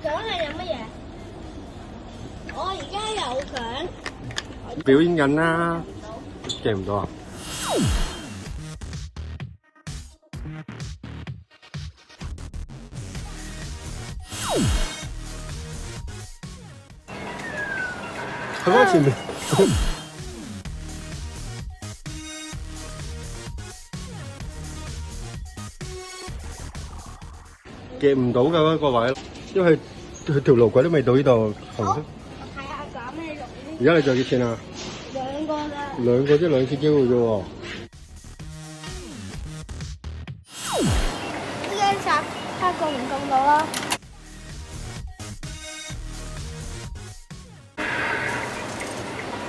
獎係有乜嘢？我而家有獎。表演緊啦，記唔到啊？去翻前面。夾唔到㗎嗰個位，因為佢條路軌都未到呢度紅色。我睇下減咩用呢？而家你仲有幾錢啊？兩個啦。兩個即係2次機會啫喎。呢張插卡過唔過到啦？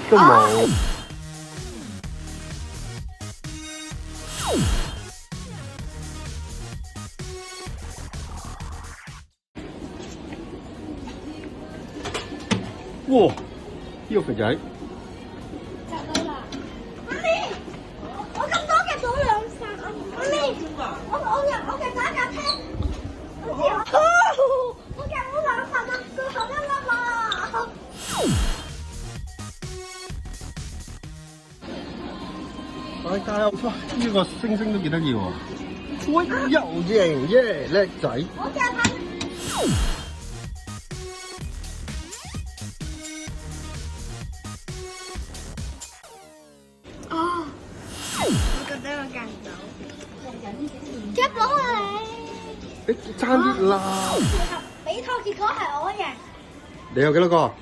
都冇。哇！呢個肥仔夾到啦！媽咪，我咁多夾到兩隻。媽咪，我夾打架車。我夾到兩份啦，最後一粒啦。大家有哇！呢個星星都幾得意喎。喂，又贏耶，叻仔！我夾下。哦，我覺得我夾唔到，夾到啊你！誒，爭啲啦！比拖結果係我贏。你有幾多個？